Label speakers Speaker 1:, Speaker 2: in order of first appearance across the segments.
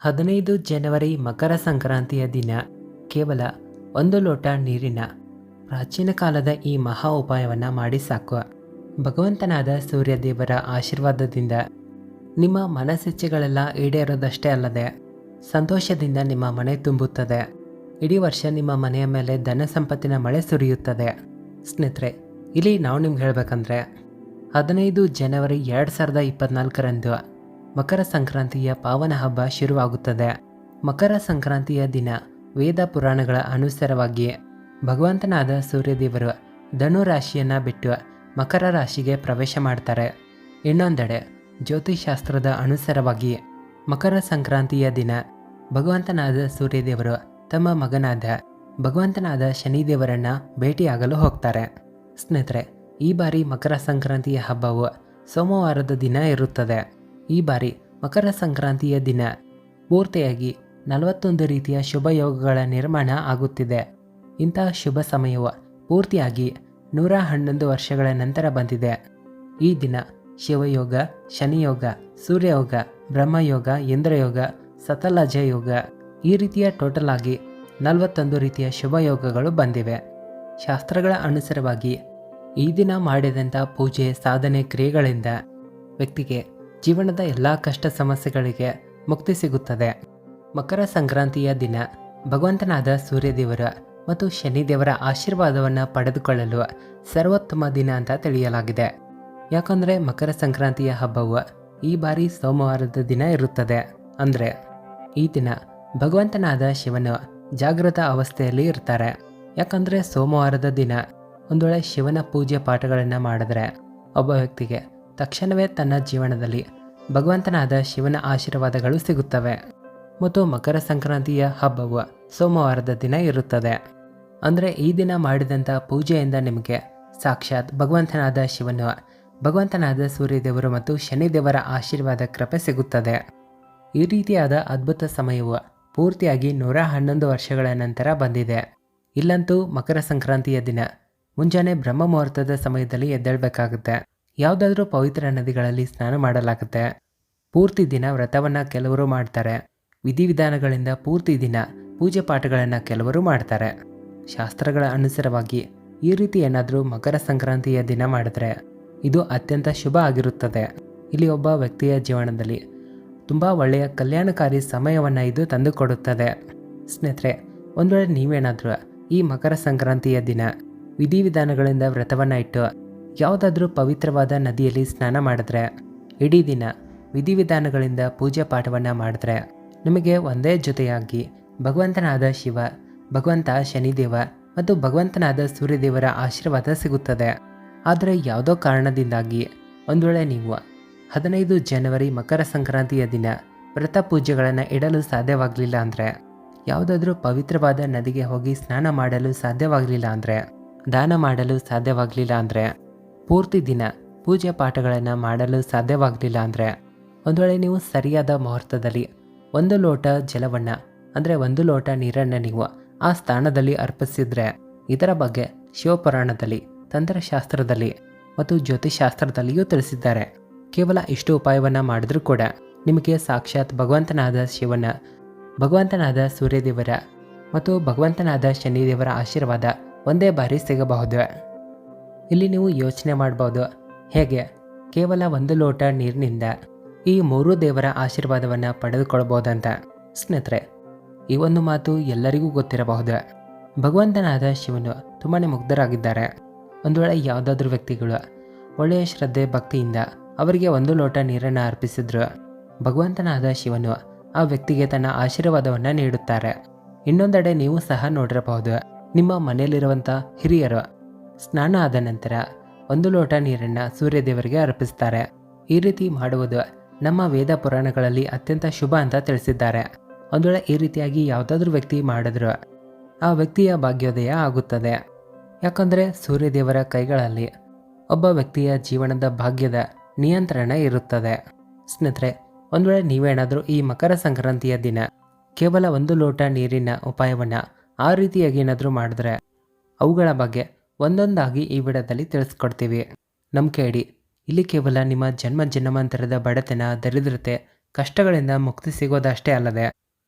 Speaker 1: 15 ಜನವರಿ ಮಕರ ಸಂಕ್ರಾಂತಿಯ ದಿನ ಕೇವಲ ಒಂದು ಲೋಟ ನೀರಿನ ಪ್ರಾಚೀನ ಕಾಲದ ಈ ಮಹಾ ಉಪಾಯವನ್ನು ಮಾಡಿ ಸಾಕು. ಭಗವಂತನಾದ ಸೂರ್ಯದೇವರ ಆಶೀರ್ವಾದದಿಂದ ನಿಮ್ಮ ಮನಸ್ಸಿಚ್ಛೆಗಳೆಲ್ಲ ಈಡೇರೋದಷ್ಟೇ ಅಲ್ಲದೆ ಸಂತೋಷದಿಂದ ನಿಮ್ಮ ಮನೆ ತುಂಬುತ್ತದೆ. ಇಡೀ ವರ್ಷ ನಿಮ್ಮ ಮನೆಯ ಮೇಲೆ ಧನ ಸಂಪತ್ತಿನ ಮಳೆ ಸುರಿಯುತ್ತದೆ. ಸ್ನೇಹಿತರೆ, ಇಲ್ಲಿ ನಾವು ನಿಮ್ಗೆ ಹೇಳಬೇಕಂದ್ರೆ 15 ಜನವರಿ 2024ರಂದು ಮಕರ ಸಂಕ್ರಾಂತಿಯ ಪಾವನ ಹಬ್ಬ ಶುರುವಾಗುತ್ತದೆ. ಮಕರ ಸಂಕ್ರಾಂತಿಯ ದಿನ ವೇದ ಪುರಾಣಗಳ ಅನುಸಾರವಾಗಿ ಭಗವಂತನಾದ ಸೂರ್ಯದೇವರು ಧನು ರಾಶಿಯನ್ನು ಬಿಟ್ಟು ಮಕರ ರಾಶಿಗೆ ಪ್ರವೇಶ ಮಾಡ್ತಾರೆ. ಇನ್ನೊಂದೆಡೆ ಜ್ಯೋತಿಷಾಸ್ತ್ರದ ಅನುಸಾರವಾಗಿ ಮಕರ ಸಂಕ್ರಾಂತಿಯ ದಿನ ಭಗವಂತನಾದ ಸೂರ್ಯದೇವರು ತಮ್ಮ ಮಗನಾದ ಭಗವಂತನಾದ ಶನಿದೇವರನ್ನ ಭೇಟಿಯಾಗಲು ಹೋಗ್ತಾರೆ. ಸ್ನೇಹಿತರೆ, ಈ ಬಾರಿ ಮಕರ ಸಂಕ್ರಾಂತಿಯ ಹಬ್ಬವು ಸೋಮವಾರದ ದಿನ ಇರುತ್ತದೆ. ಈ ಬಾರಿ ಮಕರ ಸಂಕ್ರಾಂತಿಯ ದಿನ ಪೂರ್ತಿಯಾಗಿ 41 ರೀತಿಯ ಶುಭ ಯೋಗಗಳ ನಿರ್ಮಾಣ ಆಗುತ್ತಿದೆ. ಇಂತಹ ಶುಭ ಸಮಯವು ಪೂರ್ತಿಯಾಗಿ 111 ವರ್ಷಗಳ ನಂತರ ಬಂದಿದೆ. ಈ ದಿನ ಶಿವಯೋಗ, ಶನಿಯೋಗ, ಸೂರ್ಯಯೋಗ, ಬ್ರಹ್ಮಯೋಗ, ಇಂದ್ರಯೋಗ, ಸತಲಜ ಯೋಗ ಈ ರೀತಿಯ ಟೋಟಲ್ ಆಗಿ 41 ರೀತಿಯ ಶುಭ ಯೋಗಗಳು ಬಂದಿವೆ. ಶಾಸ್ತ್ರಗಳ ಅನುಸಾರವಾಗಿ ಈ ದಿನ ಮಾಡಿದಂಥ ಪೂಜೆ, ಸಾಧನೆ, ಕ್ರಿಯೆಗಳಿಂದ ವ್ಯಕ್ತಿಗೆ ಜೀವನದ ಎಲ್ಲ ಕಷ್ಟ ಸಮಸ್ಯೆಗಳಿಗೆ ಮುಕ್ತಿ ಸಿಗುತ್ತದೆ. ಮಕರ ಸಂಕ್ರಾಂತಿಯ ದಿನ ಭಗವಂತನಾದ ಸೂರ್ಯದೇವರ ಮತ್ತು ಶನಿದೇವರ ಆಶೀರ್ವಾದವನ್ನು ಪಡೆದುಕೊಳ್ಳಲು ಸರ್ವೋತ್ತಮ ದಿನ ಅಂತ ತಿಳಿಯಲಾಗಿದೆ. ಯಾಕಂದರೆ ಮಕರ ಸಂಕ್ರಾಂತಿಯ ಹಬ್ಬವು ಈ ಬಾರಿ ಸೋಮವಾರದ ದಿನ ಇರುತ್ತದೆ. ಅಂದರೆ ಈ ದಿನ ಭಗವಂತನಾದ ಶಿವನು ಜಾಗೃತ ಅವಸ್ಥೆಯಲ್ಲಿ ಇರ್ತಾರೆ. ಯಾಕಂದರೆ ಸೋಮವಾರದ ದಿನ ಒಂದು ವೇಳೆ ಶಿವನ ಪೂಜೆ ಪಾಠಗಳನ್ನು ಮಾಡಿದ್ರೆ ಒಬ್ಬ ವ್ಯಕ್ತಿಗೆ ತಕ್ಷಣವೇ ತನ್ನ ಜೀವನದಲ್ಲಿ ಭಗವಂತನಾದ ಶಿವನ ಆಶೀರ್ವಾದಗಳು ಸಿಗುತ್ತವೆ. ಮತ್ತು ಮಕರ ಸಂಕ್ರಾಂತಿಯ ಹಬ್ಬವು ಸೋಮವಾರದ ದಿನ ಇರುತ್ತದೆ. ಅಂದರೆ ಈ ದಿನ ಮಾಡಿದಂಥ ಪೂಜೆಯಿಂದ ನಿಮಗೆ ಸಾಕ್ಷಾತ್ ಭಗವಂತನಾದ ಶಿವನು, ಭಗವಂತನಾದ ಸೂರ್ಯದೇವರು ಮತ್ತು ಶನಿದೇವರ ಆಶೀರ್ವಾದ ಕೃಪೆ ಸಿಗುತ್ತದೆ. ಈ ರೀತಿಯಾದ ಅದ್ಭುತ ಸಮಯವು ಪೂರ್ತಿಯಾಗಿ 111 ವರ್ಷಗಳ ನಂತರ ಬಂದಿದೆ. ಇಲ್ಲಂತೂ ಮಕರ ಸಂಕ್ರಾಂತಿಯ ದಿನ ಮುಂಜಾನೆ ಬ್ರಹ್ಮ ಮುಹೂರ್ತದ ಸಮಯದಲ್ಲಿ ಎದ್ದೇಳಬೇಕಾಗುತ್ತೆ. ಯಾವುದಾದ್ರೂ ಪವಿತ್ರ ನದಿಗಳಲ್ಲಿ ಸ್ನಾನ ಮಾಡಲಾಗುತ್ತೆ. ಪೂರ್ತಿ ದಿನ ವ್ರತವನ್ನು ಕೆಲವರು ಮಾಡ್ತಾರೆ. ವಿಧಿವಿಧಾನಗಳಿಂದ ಪೂರ್ತಿ ದಿನ ಪೂಜೆ ಪಾಠಗಳನ್ನು ಕೆಲವರು ಮಾಡ್ತಾರೆ. ಶಾಸ್ತ್ರಗಳ ಅನುಸಾರವಾಗಿ ಈ ರೀತಿ ಏನಾದರೂ ಮಕರ ಸಂಕ್ರಾಂತಿಯ ದಿನ ಮಾಡಿದ್ರೆ ಇದು ಅತ್ಯಂತ ಶುಭ ಆಗಿರುತ್ತದೆ. ಇಲ್ಲಿ ಒಬ್ಬ ವ್ಯಕ್ತಿಯ ಜೀವನದಲ್ಲಿ ತುಂಬ ಒಳ್ಳೆಯ ಕಲ್ಯಾಣಕಾರಿ ಸಮಯವನ್ನು ಇದು ತಂದುಕೊಡುತ್ತದೆ. ಸ್ನೇಹಿತರೆ, ಒಂದು ವೇಳೆ ನೀವೇನಾದರೂ ಈ ಮಕರ ಸಂಕ್ರಾಂತಿಯ ದಿನ ವಿಧಿವಿಧಾನಗಳಿಂದ ವ್ರತವನ್ನು ಇಟ್ಟು ಯಾವುದಾದ್ರೂ ಪವಿತ್ರವಾದ ನದಿಯಲ್ಲಿ ಸ್ನಾನ ಮಾಡಿದ್ರೆ, ಇಡೀ ದಿನ ವಿಧಿವಿಧಾನಗಳಿಂದ ಪೂಜೆ ಪಾಠವನ್ನು ಮಾಡಿದ್ರೆ ನಿಮಗೆ ಒಂದೇ ಜೊತೆಯಾಗಿ ಭಗವಂತನಾದ ಶಿವ, ಭಗವಂತ ಶನಿದೇವ ಮತ್ತು ಭಗವಂತನಾದ ಸೂರ್ಯದೇವರ ಆಶೀರ್ವಾದ ಸಿಗುತ್ತದೆ. ಆದರೆ ಯಾವುದೋ ಕಾರಣದಿಂದಾಗಿ ಒಂದು ವೇಳೆ ನೀವು 15 ಜನವರಿ ಮಕರ ಸಂಕ್ರಾಂತಿಯ ದಿನ ವ್ರತ ಪೂಜೆಗಳನ್ನು ಇಡಲು ಸಾಧ್ಯವಾಗಲಿಲ್ಲ ಅಂದರೆ, ಯಾವುದಾದ್ರೂ ಪವಿತ್ರವಾದ ನದಿಗೆ ಹೋಗಿ ಸ್ನಾನ ಮಾಡಲು ಸಾಧ್ಯವಾಗಲಿಲ್ಲ ಅಂದರೆ, ದಾನ ಮಾಡಲು ಸಾಧ್ಯವಾಗಲಿಲ್ಲ ಅಂದರೆ, ಪೂರ್ತಿ ದಿನ ಪೂಜೆ ಪಾಠಗಳನ್ನು ಮಾಡಲು ಸಾಧ್ಯವಾಗಲಿಲ್ಲ ಅಂದರೆ, ಒಂದು ವೇಳೆ ನೀವು ಸರಿಯಾದ ಮುಹೂರ್ತದಲ್ಲಿ 1 ಲೋಟ ಜಲವನ್ನು ಅಂದರೆ 1 ಲೋಟ ನೀರನ್ನು ನೀವು ಆ ಸ್ಥಾನದಲ್ಲಿ ಅರ್ಪಿಸಿದ್ರೆ, ಇದರ ಬಗ್ಗೆ ಶಿವಪುರಾಣದಲ್ಲಿ, ತಂತ್ರಶಾಸ್ತ್ರದಲ್ಲಿ ಮತ್ತು ಜ್ಯೋತಿಷಾಸ್ತ್ರದಲ್ಲಿಯೂ ತಿಳಿಸಿದ್ದಾರೆ. ಕೇವಲ ಇಷ್ಟು ಉಪಾಯವನ್ನು ಮಾಡಿದ್ರೂ ಕೂಡ ನಿಮಗೆ ಸಾಕ್ಷಾತ್ ಭಗವಂತನಾದ ಶಿವನ, ಭಗವಂತನಾದ ಸೂರ್ಯದೇವರ ಮತ್ತು ಭಗವಂತನಾದ ಶನಿದೇವರ ಆಶೀರ್ವಾದ ಒಂದೇ ಬಾರಿ ಸಿಗಬಹುದು. ಇಲ್ಲಿ ನೀವು ಯೋಚನೆ ಮಾಡ್ಬೋದು, ಹೇಗೆ ಕೇವಲ 1 ಲೋಟ ನೀರಿನಿಂದ ಈ 3 ದೇವರ ಆಶೀರ್ವಾದವನ್ನು ಪಡೆದುಕೊಳ್ಬೋದಂತ. ಸ್ನೇಹಿತರೆ, ಈ ಒಂದು ಮಾತು ಎಲ್ಲರಿಗೂ ಗೊತ್ತಿರಬಹುದು. ಭಗವಂತನಾದ ಶಿವನು ತುಂಬಾ ಮುಗ್ಧರಾಗಿದ್ದಾರೆ. ಒಂದು ವೇಳೆ ಯಾವುದಾದ್ರೂ ವ್ಯಕ್ತಿಗಳು ಒಳ್ಳೆಯ ಶ್ರದ್ಧೆ ಭಕ್ತಿಯಿಂದ ಅವರಿಗೆ 1 ಲೋಟ ನೀರನ್ನು ಅರ್ಪಿಸಿದ್ರು, ಭಗವಂತನಾದ ಶಿವನು ಆ ವ್ಯಕ್ತಿಗೆ ತನ್ನ ಆಶೀರ್ವಾದವನ್ನು ನೀಡುತ್ತಾರೆ. ಇನ್ನೊಂದೆಡೆ ನೀವು ಸಹ ನೋಡಿರಬಹುದು, ನಿಮ್ಮ ಮನೆಯಲ್ಲಿರುವಂಥ ಹಿರಿಯರು ಸ್ನಾನ ಆದ ನಂತರ 1 ಲೋಟ ನೀರನ್ನು ಸೂರ್ಯದೇವರಿಗೆ ಅರ್ಪಿಸ್ತಾರೆ. ಈ ರೀತಿ ಮಾಡುವುದು ನಮ್ಮ ವೇದ ಪುರಾಣಗಳಲ್ಲಿ ಅತ್ಯಂತ ಶುಭ ಅಂತ ತಿಳಿಸಿದ್ದಾರೆ. ಒಂದು ವೇಳೆ ಈ ರೀತಿಯಾಗಿ ಯಾವುದಾದ್ರೂ ವ್ಯಕ್ತಿ ಮಾಡಿದ್ರು ಆ ವ್ಯಕ್ತಿಯ ಭಾಗ್ಯೋದಯ ಆಗುತ್ತದೆ. ಯಾಕಂದರೆ ಸೂರ್ಯದೇವರ ಕೈಗಳಲ್ಲಿ ಒಬ್ಬ ವ್ಯಕ್ತಿಯ ಜೀವನದ ಭಾಗ್ಯದ ನಿಯಂತ್ರಣ ಇರುತ್ತದೆ. ಸ್ನೇಹಿತರೆ, ಒಂದು ವೇಳೆ ನೀವೇನಾದರೂ ಈ ಮಕರ ಸಂಕ್ರಾಂತಿಯ ದಿನ ಕೇವಲ 1 ಲೋಟ ನೀರಿನ ಉಪಾಯವನ್ನು ಆ ರೀತಿಯಾಗಿ ಏನಾದರೂ ಮಾಡಿದ್ರೆ ಅವುಗಳ ಬಗ್ಗೆ ಒಂದೊಂದಾಗಿ ಈ ವಿಡಿಯೋದಲ್ಲಿ ತಿಳಿಸ್ಕೊಡ್ತೀವಿ. ನಂಬಿಕೆ ಇಡಿ, ಇಲ್ಲಿ ಕೇವಲ ನಿಮ್ಮ ಜನ್ಮ ಜನ್ಮಾಂತರದ ಬಡತನ, ದರಿದ್ರತೆ ಕಷ್ಟಗಳಿಂದ ಮುಕ್ತಿ ಸಿಗೋದಷ್ಟೇ ಅಲ್ಲದೆ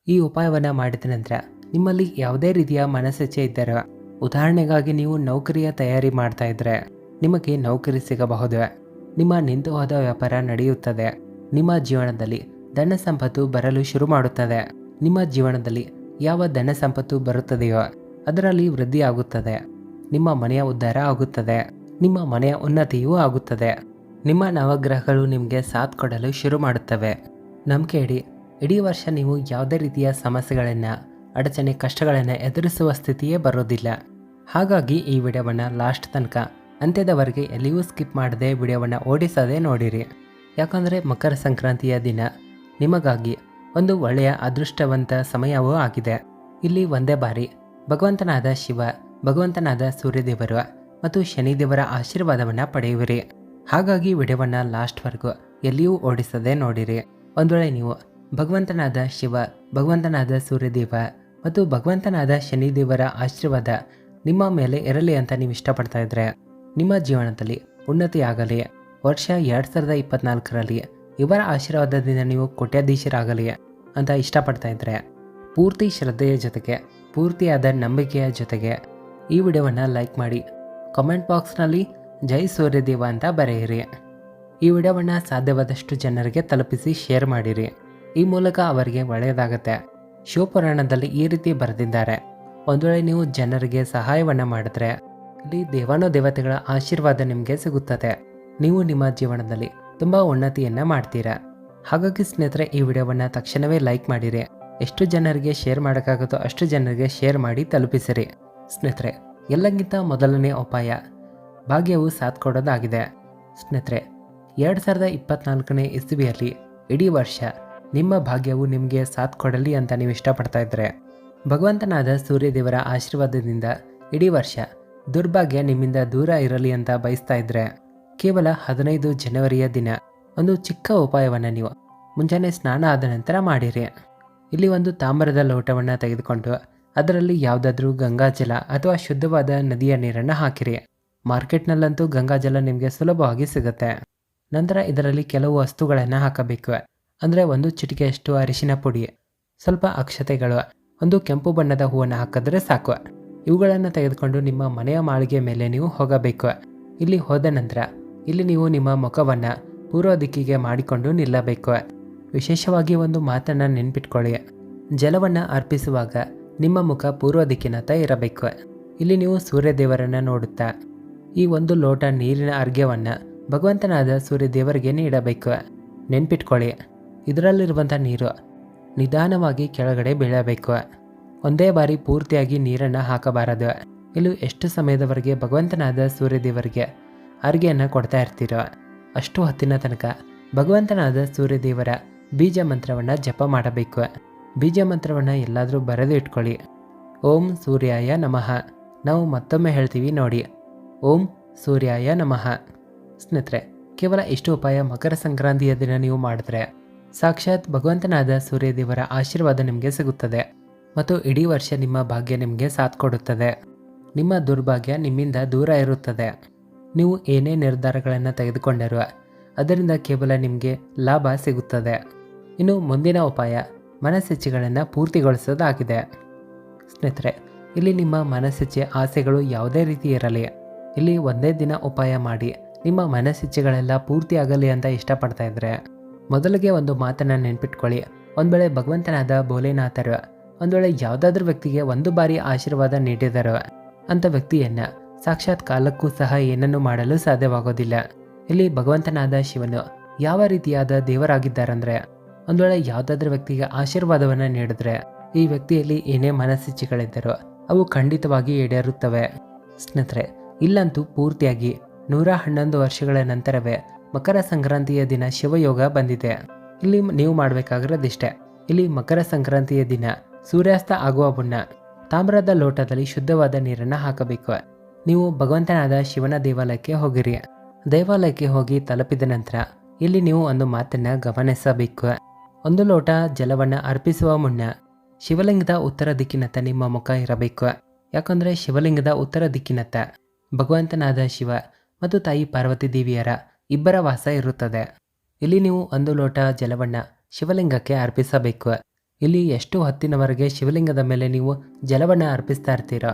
Speaker 1: ಈ ಉಪಾಯವನ್ನು ಮಾಡಿದ ನಂತರ ನಿಮ್ಮಲ್ಲಿ ಯಾವುದೇ ರೀತಿಯ ಮನಸ್ಸಿಚ್ಛೆ ಇದ್ದರೂ, ಉದಾಹರಣೆಗಾಗಿ ನೀವು ನೌಕರಿಯ ತಯಾರಿ ಮಾಡ್ತಾ ಇದ್ರೆ ನಿಮಗೆ ನೌಕರಿ ಸಿಗಬಹುದು, ನಿಮ್ಮ ನಿಂತು ಹೋದ ವ್ಯಾಪಾರ ನಡೆಯುತ್ತದೆ, ನಿಮ್ಮ ಜೀವನದಲ್ಲಿ ಧನ ಸಂಪತ್ತು ಬರಲು ಶುರು ಮಾಡುತ್ತದೆ, ನಿಮ್ಮ ಜೀವನದಲ್ಲಿ ಯಾವ ಧನ ಸಂಪತ್ತು ಬರುತ್ತದೆಯೋ ಅದರಲ್ಲಿ ವೃದ್ಧಿ ಆಗುತ್ತದೆ, ನಿಮ್ಮ ಮನೆಯ ಉದ್ಧಾರ ಆಗುತ್ತದೆ, ನಿಮ್ಮ ಮನೆಯ ಉನ್ನತಿಯೂ ಆಗುತ್ತದೆ, ನಿಮ್ಮ ನವಗ್ರಹಗಳು ನಿಮಗೆ ಸಾಥ್ ಕೊಡಲು ಶುರು ಮಾಡುತ್ತವೆ. ನಂಬಿಕೆ ಇಡೀ ವರ್ಷ ನೀವು ಯಾವುದೇ ರೀತಿಯ ಸಮಸ್ಯೆಗಳನ್ನು, ಅಡಚಣೆ, ಕಷ್ಟಗಳನ್ನು ಎದುರಿಸುವ ಸ್ಥಿತಿಯೇ ಬರೋದಿಲ್ಲ. ಹಾಗಾಗಿ ಈ ವಿಡಿಯೋವನ್ನು ಲಾಸ್ಟ್ ತನಕ ಅಂತ್ಯದವರೆಗೆ ಎಲ್ಲಿಯೂ ಸ್ಕಿಪ್ ಮಾಡದೆ ವಿಡಿಯೋವನ್ನು ಓಡಿಸದೆ ನೋಡಿರಿ. ಯಾಕಂದರೆ ಮಕರ ಸಂಕ್ರಾಂತಿಯ ದಿನ ನಿಮಗಾಗಿ ಒಂದು ಒಳ್ಳೆಯ ಅದೃಷ್ಟವಂತ ಸಮಯವೂ ಆಗಿದೆ. ಇಲ್ಲಿ ಒಂದೇ ಬಾರಿ ಭಗವಂತನಾದ ಶಿವ, ಭಗವಂತನಾದ ಸೂರ್ಯದೇವರು ಮತ್ತು ಶನಿದೇವರ ಆಶೀರ್ವಾದವನ್ನು ಪಡೆಯುವಿರಿ. ಹಾಗಾಗಿ ವಿಡಿಯೋವನ್ನು ಲಾಸ್ಟ್ವರೆಗೂ ಎಲ್ಲಿಯೂ ಓಡಿಸದೆ ನೋಡಿರಿ. ಒಂದು ವೇಳೆ ನೀವು ಭಗವಂತನಾದ ಶಿವ, ಭಗವಂತನಾದ ಸೂರ್ಯದೇವ ಮತ್ತು ಭಗವಂತನಾದ ಶನಿದೇವರ ಆಶೀರ್ವಾದ ನಿಮ್ಮ ಮೇಲೆ ಇರಲಿ ಅಂತ ನೀವು ಇಷ್ಟಪಡ್ತಾ ಇದ್ರೆ, ನಿಮ್ಮ ಜೀವನದಲ್ಲಿ ಉನ್ನತಿ ಆಗಲಿ, ವರ್ಷ 2024ರಲ್ಲಿ ಇವರ ಆಶೀರ್ವಾದದಿಂದ ನೀವು ಕೋಟ್ಯಾಧೀಶರಾಗಲಿ ಅಂತ ಇಷ್ಟಪಡ್ತಾ ಇದ್ರೆ, ಪೂರ್ತಿ ಶ್ರದ್ಧೆಯ ಜೊತೆಗೆ, ಪೂರ್ತಿಯಾದ ನಂಬಿಕೆಯ ಜೊತೆಗೆ ಈ ವಿಡಿಯೋವನ್ನು ಲೈಕ್ ಮಾಡಿ ಕಾಮೆಂಟ್ ಬಾಕ್ಸ್ನಲ್ಲಿ ಜೈ ಸೂರ್ಯದೇವ ಅಂತ ಬರೆಯಿರಿ. ಈ ವಿಡಿಯೋವನ್ನು ಸಾಧ್ಯವಾದಷ್ಟು ಜನರಿಗೆ ತಲುಪಿಸಿ ಶೇರ್ ಮಾಡಿರಿ. ಈ ಮೂಲಕ ಅವರಿಗೆ ಒಳ್ಳೆಯದಾಗುತ್ತೆ. ಶಿವಪುರಾಣದಲ್ಲಿ ಈ ರೀತಿ ಬರೆದಿದ್ದಾರೆ, ಒಂದು ವೇಳೆ ನೀವು ಜನರಿಗೆ ಸಹಾಯವನ್ನು ಮಾಡಿದ್ರೆ ಇಲ್ಲಿ ದೇವಾನುದೇವತೆಗಳ ಆಶೀರ್ವಾದ ನಿಮಗೆ ಸಿಗುತ್ತದೆ. ನೀವು ನಿಮ್ಮ ಜೀವನದಲ್ಲಿ ತುಂಬ ಉನ್ನತಿಯನ್ನು ಮಾಡ್ತೀರಾ. ಹಾಗಾಗಿ ಸ್ನೇಹಿತರೆ, ಈ ವಿಡಿಯೋವನ್ನು ತಕ್ಷಣವೇ ಲೈಕ್ ಮಾಡಿರಿ. ಎಷ್ಟು ಜನರಿಗೆ ಶೇರ್ ಮಾಡೋಕ್ಕಾಗುತ್ತೋ ಅಷ್ಟು ಜನರಿಗೆ ಶೇರ್ ಮಾಡಿ ತಲುಪಿಸಿರಿ. ಸ್ನೇಹಿತರೆ, ಎಲ್ಲಕ್ಕಿಂತ ಮೊದಲನೇ ಉಪಾಯ ಭಾಗ್ಯವು ಸಾಥ್ ಕೊಡೋದಾಗಿದೆ. ಸ್ನೇಹಿತರೆ, 2024ನೇ ಇಸವಿಯಲ್ಲಿ ಇಡೀ ವರ್ಷ ನಿಮ್ಮ ಭಾಗ್ಯವು ನಿಮಗೆ ಸಾಥ್ ಕೊಡಲಿ ಅಂತ ನೀವು ಇಷ್ಟಪಡ್ತಾ ಇದ್ರೆ, ಭಗವಂತನಾದ ಸೂರ್ಯದೇವರ ಆಶೀರ್ವಾದದಿಂದ ಇಡೀ ವರ್ಷ ದುರ್ಭಾಗ್ಯ ನಿಮ್ಮಿಂದ ದೂರ ಇರಲಿ ಅಂತ ಬಯಸ್ತಾ ಇದ್ರೆ, ಕೇವಲ 15 ಜನವರಿಯ ದಿನ ಒಂದು ಚಿಕ್ಕ ಉಪಾಯವನ್ನು ನೀವು ಮುಂಜಾನೆ ಸ್ನಾನ ಆದ ನಂತರ ಮಾಡಿರಿ. ಇಲ್ಲಿ ಒಂದು ತಾಮ್ರದ ಲೋಟವನ್ನು ತೆಗೆದುಕೊಂಡು ಅದರಲ್ಲಿ ಯಾವುದಾದ್ರೂ ಗಂಗಾಜಲ ಅಥವಾ ಶುದ್ಧವಾದ ನದಿಯ ನೀರನ್ನು ಹಾಕಿರಿ. ಮಾರ್ಕೆಟ್ನಲ್ಲಂತೂ ಗಂಗಾಜಲ ನಿಮಗೆ ಸುಲಭವಾಗಿ ಸಿಗುತ್ತೆ. ನಂತರ ಇದರಲ್ಲಿ ಕೆಲವು ವಸ್ತುಗಳನ್ನು ಹಾಕಬೇಕು. ಅಂದರೆ ಒಂದು ಚಿಟಿಕೆಯಷ್ಟು ಅರಿಶಿನ ಪುಡಿ, ಸ್ವಲ್ಪ ಅಕ್ಷತೆಗಳು, ಒಂದು ಕೆಂಪು ಬಣ್ಣದ ಹೂವನ್ನು ಹಾಕಿದ್ರೆ ಸಾಕು. ಇವುಗಳನ್ನು ತೆಗೆದುಕೊಂಡು ನಿಮ್ಮ ಮನೆಯ ಮಾಳಿಗೆ ಮೇಲೆ ನೀವು ಹೋಗಬೇಕು. ಇಲ್ಲಿ ಹೋದ ನಂತರ ಇಲ್ಲಿ ನೀವು ನಿಮ್ಮ ಮುಖವನ್ನು ಪೂರ್ವ ದಿಕ್ಕಿಗೆ ಮಾಡಿಕೊಂಡು ನಿಲ್ಲಬೇಕು. ವಿಶೇಷವಾಗಿ ಒಂದು ಮಾತನ್ನು ನೆನ್ಪಿಟ್ಕೊಳ್ಳಿ, ಜಲವನ್ನು ಅರ್ಪಿಸುವಾಗ ನಿಮ್ಮ ಮುಖ ಪೂರ್ವ ದಿಕ್ಕಿನತ್ತ ಇರಬೇಕು. ಇಲ್ಲಿ ನೀವು ಸೂರ್ಯದೇವರನ್ನು ನೋಡುತ್ತಾ ಈ ಒಂದು ಲೋಟ ನೀರಿನ ಅರ್ಘ್ಯವನ್ನು ಭಗವಂತನಾದ ಸೂರ್ಯದೇವರಿಗೆ ನೀಡಬೇಕು. ನೆನ್ಪಿಟ್ಕೊಳ್ಳಿ, ಇದರಲ್ಲಿರುವಂಥ ನೀರು ನಿಧಾನವಾಗಿ ಕೆಳಗಡೆ ಬೀಳಬೇಕು. ಒಂದೇ ಬಾರಿ ಪೂರ್ತಿಯಾಗಿ ನೀರನ್ನು ಹಾಕಬಾರದು. ಇಲ್ಲಿ ಎಷ್ಟು ಸಮಯದವರೆಗೆ ಭಗವಂತನಾದ ಸೂರ್ಯದೇವರಿಗೆ ಅರ್ಘ್ಯವನ್ನು ಕೊಡ್ತಾ ಇರ್ತೀರೋ ಅಷ್ಟು ಹೊತ್ತಿನ ತನಕ ಭಗವಂತನಾದ ಸೂರ್ಯದೇವರ ಬೀಜ ಮಂತ್ರವನ್ನು ಜಪ ಮಾಡಬೇಕು. ಬೀಜ ಮಂತ್ರವನ್ನು ಎಲ್ಲಾದರೂ ಬರೆದು ಇಟ್ಕೊಳ್ಳಿ. ಓಂ ಸೂರ್ಯಾಯ ನಮಃ. ನಾವು ಮತ್ತೊಮ್ಮೆ ಹೇಳ್ತೀವಿ ನೋಡಿ, ಓಂ ಸೂರ್ಯಾಯ ನಮಃ. ಸ್ನೇಹಿತರೆ, ಕೇವಲ ಇಷ್ಟು ಉಪಾಯ ಮಕರ ಸಂಕ್ರಾಂತಿಯ ದಿನ ನೀವು ಮಾಡಿದ್ರೆ ಸಾಕ್ಷಾತ್ ಭಗವಂತನಾದ ಸೂರ್ಯದೇವರ ಆಶೀರ್ವಾದ ನಿಮಗೆ ಸಿಗುತ್ತದೆ ಮತ್ತು ಇಡೀ ವರ್ಷ ನಿಮ್ಮ ಭಾಗ್ಯ ನಿಮಗೆ ಸಾಥ್ ಕೊಡುತ್ತದೆ. ನಿಮ್ಮ ದುರ್ಭಾಗ್ಯ ನಿಮ್ಮಿಂದ ದೂರ ಇರುತ್ತದೆ. ನೀವು ಏನೇ ನಿರ್ಧಾರಗಳನ್ನು ತೆಗೆದುಕೊಂಡರೂ ಅದರಿಂದ ಕೇವಲ ನಿಮಗೆ ಲಾಭ ಸಿಗುತ್ತದೆ. ಇನ್ನು ಮುಂದಿನ ಉಪಾಯ ಮನಸ್ಸಿಚ್ಛೆಗಳನ್ನು ಪೂರ್ತಿಗೊಳಿಸೋದಾಗಿದೆ. ಸ್ನೇಹಿತರೆ, ಇಲ್ಲಿ ನಿಮ್ಮ ಮನಸ್ಸಿಚ್ಛೆ ಆಸೆಗಳು ಯಾವುದೇ ರೀತಿ ಇರಲಿ, ಇಲ್ಲಿ ಒಂದೇ ದಿನ ಉಪಾಯ ಮಾಡಿ ನಿಮ್ಮ ಮನಸ್ಸಿಚ್ಛೆಗಳೆಲ್ಲ ಪೂರ್ತಿಯಾಗಲಿ ಅಂತ ಇಷ್ಟಪಡ್ತಾ ಇದ್ರೆ, ಮೊದಲಿಗೆ ಒಂದು ಮಾತನ್ನು ನೆನ್ಪಿಟ್ಕೊಳ್ಳಿ. ಒಂದು ವೇಳೆ ಭಗವಂತನಾದ ಭೋಲೆನಾಥರು ಒಂದು ವೇಳೆ ಯಾವುದಾದ್ರೂ ವ್ಯಕ್ತಿಗೆ ಒಂದು ಬಾರಿ ಆಶೀರ್ವಾದ ನೀಡಿದರು, ಅಂಥ ವ್ಯಕ್ತಿಯನ್ನು ಸಾಕ್ಷಾತ್ ಕಾಲಕ್ಕೂ ಸಹ ಏನನ್ನೂ ಮಾಡಲು ಸಾಧ್ಯವಾಗೋದಿಲ್ಲ. ಇಲ್ಲಿ ಭಗವಂತನಾದ ಶಿವನು ಯಾವ ರೀತಿಯಾದ ದೇವರಾಗಿದ್ದಾರಂದರೆ, ಒಂದು ವೇಳೆ ಯಾವುದಾದ್ರೂ ವ್ಯಕ್ತಿಗೆ ಆಶೀರ್ವಾದವನ್ನು ನೀಡಿದ್ರೆ ಈ ವ್ಯಕ್ತಿಯಲ್ಲಿ ಏನೇ ಮನಸ್ಸಿಚ್ಛೆಗಳಿದ್ದರೋ ಅವು ಖಂಡಿತವಾಗಿ ಈಡೇರುತ್ತವೆ. ಸ್ನೇಹಿತರೆ, ಇಲ್ಲಂತೂ ಪೂರ್ತಿಯಾಗಿ 111 ವರ್ಷಗಳ ನಂತರವೇ ಮಕರ ಸಂಕ್ರಾಂತಿಯ ದಿನ ಶಿವಯೋಗ ಬಂದಿದೆ. ಇಲ್ಲಿ ನೀವು ಮಾಡಬೇಕಾಗಿರೋದಿಷ್ಟೇ, ಇಲ್ಲಿ ಮಕರ ಸಂಕ್ರಾಂತಿಯ ದಿನ ಸೂರ್ಯಾಸ್ತ ಆಗುವ ಮುನ್ನ ತಾಮ್ರದ ಲೋಟದಲ್ಲಿ ಶುದ್ಧವಾದ ನೀರನ್ನು ಹಾಕಬೇಕು. ನೀವು ಭಗವಂತನಾದ ಶಿವನ ದೇವಾಲಯಕ್ಕೆ ಹೋಗಿರಿ. ದೇವಾಲಯಕ್ಕೆ ಹೋಗಿ ತಲುಪಿದ ನಂತರ ಇಲ್ಲಿ ನೀವು ಒಂದು ಮಾತನ್ನು ಗಮನಿಸಬೇಕು. ಒಂದು ಲೋಟ ಜಲವನ್ನು ಅರ್ಪಿಸುವ ಮುನ್ನ ಶಿವಲಿಂಗದ ಉತ್ತರ ದಿಕ್ಕಿನತ್ತ ನಿಮ್ಮ ಮುಖ ಇರಬೇಕು. ಯಾಕಂದರೆ ಶಿವಲಿಂಗದ ಉತ್ತರ ದಿಕ್ಕಿನತ್ತ ಭಗವಂತನಾದ ಶಿವ ಮತ್ತು ತಾಯಿ ಪಾರ್ವತಿ ದೇವಿಯರ ಇಬ್ಬರ ವಾಸ ಇರುತ್ತದೆ. ಇಲ್ಲಿ ನೀವು ಒಂದು ಲೋಟ ಜಲವನ್ನು ಶಿವಲಿಂಗಕ್ಕೆ ಅರ್ಪಿಸಬೇಕು. ಇಲ್ಲಿ ಎಷ್ಟು ಹೊತ್ತಿನವರೆಗೆ ಶಿವಲಿಂಗದ ಮೇಲೆ ನೀವು ಜಲವನ್ನು ಅರ್ಪಿಸ್ತಾ ಇರ್ತೀರೋ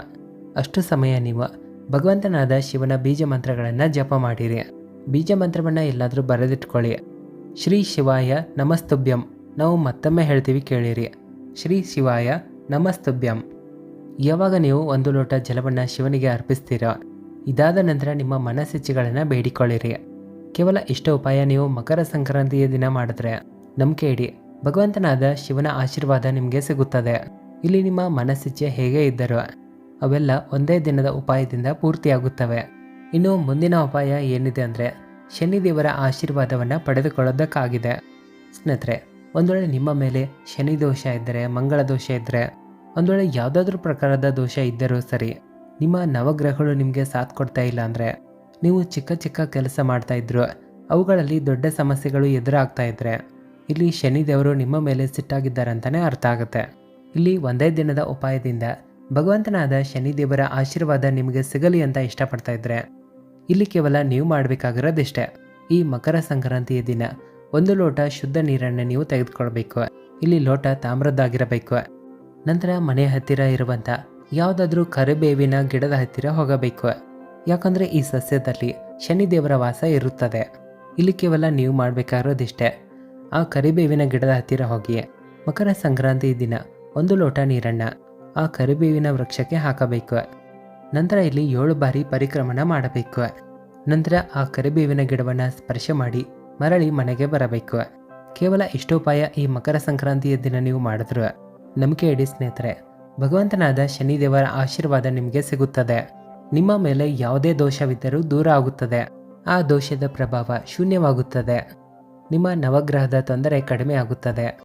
Speaker 1: ಅಷ್ಟು ಸಮಯ ನೀವು ಭಗವಂತನಾದ ಶಿವನ ಬೀಜ ಮಂತ್ರಗಳನ್ನು ಜಪ ಮಾಡಿರಿ. ಬೀಜ ಮಂತ್ರವನ್ನು ಎಲ್ಲಾದರೂ ಬರೆದಿಟ್ಕೊಳ್ಳಿ. ಶ್ರೀ ಶಿವಾಯ ನಮಸ್ತುಭ್ಯಂ. ನಾವು ಮತ್ತೊಮ್ಮೆ ಹೇಳ್ತೀವಿ, ಕೇಳಿರಿ. ಶ್ರೀ ಶಿವಾಯ ನಮಸ್ತುಭ್ಯಂ. ಯಾವಾಗ ನೀವು 1 ಲೋಟ ಜಲವನ್ನು ಶಿವನಿಗೆ ಅರ್ಪಿಸ್ತೀರೋ ಇದಾದ ನಂತರ ನಿಮ್ಮ ಮನಸ್ಸಿಚ್ಛೆಗಳನ್ನು ಬೇಡಿಕೊಳ್ಳಿರಿ. ಕೇವಲ ಇಷ್ಟ ಉಪಾಯ ನೀವು ಮಕರ ಸಂಕ್ರಾಂತಿಯ ದಿನ ಮಾಡಿದ್ರೆ ನಂಬಿಕೆ ಇಡಿ, ಭಗವಂತನಾದ ಶಿವನ ಆಶೀರ್ವಾದ ನಿಮಗೆ ಸಿಗುತ್ತದೆ. ಇಲ್ಲಿ ನಿಮ್ಮ ಮನಸ್ಸಿಚ್ಛೆ ಹೇಗೆ ಇದ್ದರೂ ಅವೆಲ್ಲ ಒಂದೇ ದಿನದ ಉಪಾಯದಿಂದ ಪೂರ್ತಿಯಾಗುತ್ತವೆ. ಇನ್ನು ಮುಂದಿನ ಉಪಾಯ ಏನಿದೆ ಅಂದರೆ ಶನಿದೇವರ ಆಶೀರ್ವಾದವನ್ನು ಪಡೆದುಕೊಳ್ಳೋದಕ್ಕಾಗಿದೆ. ಸ್ನೇಹಿತರೆ, ಒಂದು ವೇಳೆ ನಿಮ್ಮ ಮೇಲೆ ಶನಿ ದೋಷ ಇದ್ದರೆ, ಮಂಗಳ ದೋಷ ಇದ್ದರೆ, ಒಂದು ವೇಳೆ ಯಾವುದಾದ್ರೂ ಪ್ರಕಾರದ ದೋಷ ಇದ್ದರೂ ಸರಿ, ನಿಮ್ಮ ನವಗ್ರಹಗಳು ನಿಮಗೆ ಸಾಥ್ ಕೊಡ್ತಾ ಇಲ್ಲ ಅಂದರೆ, ನೀವು ಚಿಕ್ಕ ಚಿಕ್ಕ ಕೆಲಸ ಮಾಡ್ತಾ ಇದ್ರು ಅವುಗಳಲ್ಲಿ ದೊಡ್ಡ ಸಮಸ್ಯೆಗಳು ಎದುರಾಗ್ತಾ ಇದ್ದರೆ ಇಲ್ಲಿ ಶನಿದೇವರು ನಿಮ್ಮ ಮೇಲೆ ಸಿಟ್ಟಾಗಿದ್ದಾರೆ ಅಂತಲೇ ಅರ್ಥ ಆಗುತ್ತೆ. ಇಲ್ಲಿ ಒಂದೇ ದಿನದ ಉಪಾಯದಿಂದ ಭಗವಂತನಾದ ಶನಿದೇವರ ಆಶೀರ್ವಾದ ನಿಮಗೆ ಸಿಗಲಿ ಅಂತ ಇಷ್ಟಪಡ್ತಾ ಇದ್ರೆ ಇಲ್ಲಿ ಕೇವಲ ನೀವು ಮಾಡಬೇಕಾಗಿರೋದಿಷ್ಟೇ. ಈ ಮಕರ ಸಂಕ್ರಾಂತಿಯ ದಿನ 1 ಲೋಟ ಶುದ್ಧ ನೀರನ್ನು ನೀವು ತೆಗೆದುಕೊಳ್ಬೇಕು. ಇಲ್ಲಿ ಲೋಟ ತಾಮ್ರದ್ದಾಗಿರಬೇಕು. ನಂತರ ಮನೆ ಹತ್ತಿರ ಇರುವಂಥ ಯಾವುದಾದ್ರೂ ಕರಿಬೇವಿನ ಗಿಡದ ಹತ್ತಿರ ಹೋಗಬೇಕು. ಯಾಕಂದರೆ ಈ ಸಸ್ಯದಲ್ಲಿ ಶನಿದೇವರ ವಾಸ ಇರುತ್ತದೆ. ಇಲ್ಲಿ ಕೇವಲ ನೀವು ಮಾಡಬೇಕಾಗಿರೋದಿಷ್ಟೇ, ಆ ಕರಿಬೇವಿನ ಗಿಡದ ಹತ್ತಿರ ಹೋಗಿ ಮಕರ ಸಂಕ್ರಾಂತಿ ದಿನ 1 ಲೋಟ ನೀರನ್ನು ಆ ಕರಿಬೇವಿನ ವೃಕ್ಷಕ್ಕೆ ಹಾಕಬೇಕು. ನಂತರ ಇಲ್ಲಿ 7 ಬಾರಿ ಪರಿಕ್ರಮಣ ಮಾಡಬೇಕು. ನಂತರ ಆ ಕರಿಬೇವಿನ ಗಿಡವನ್ನು ಸ್ಪರ್ಶ ಮಾಡಿ ಮರಳಿ ಮನೆಗೆ ಬರಬೇಕು. ಕೇವಲ ಇಷ್ಟೋಪಾಯ ಈ ಮಕರ ಸಂಕ್ರಾಂತಿಯ ದಿನ ನೀವು ಮಾಡಿದ್ರು ನಂಬಿಕೆ ಇಡಿ ಸ್ನೇಹಿತರೆ, ಭಗವಂತನಾದ ಶನಿದೇವರ ಆಶೀರ್ವಾದ ನಿಮಗೆ ಸಿಗುತ್ತದೆ. ನಿಮ್ಮ ಮೇಲೆ ಯಾವುದೇ ದೋಷವಿದ್ದರೂ ದೂರ ಆಗುತ್ತದೆ. ಆ ದೋಷದ ಪ್ರಭಾವ ಶೂನ್ಯವಾಗುತ್ತದೆ. ನಿಮ್ಮ ನವಗ್ರಹದ ತೊಂದರೆ ಕಡಿಮೆ ಆಗುತ್ತದೆ.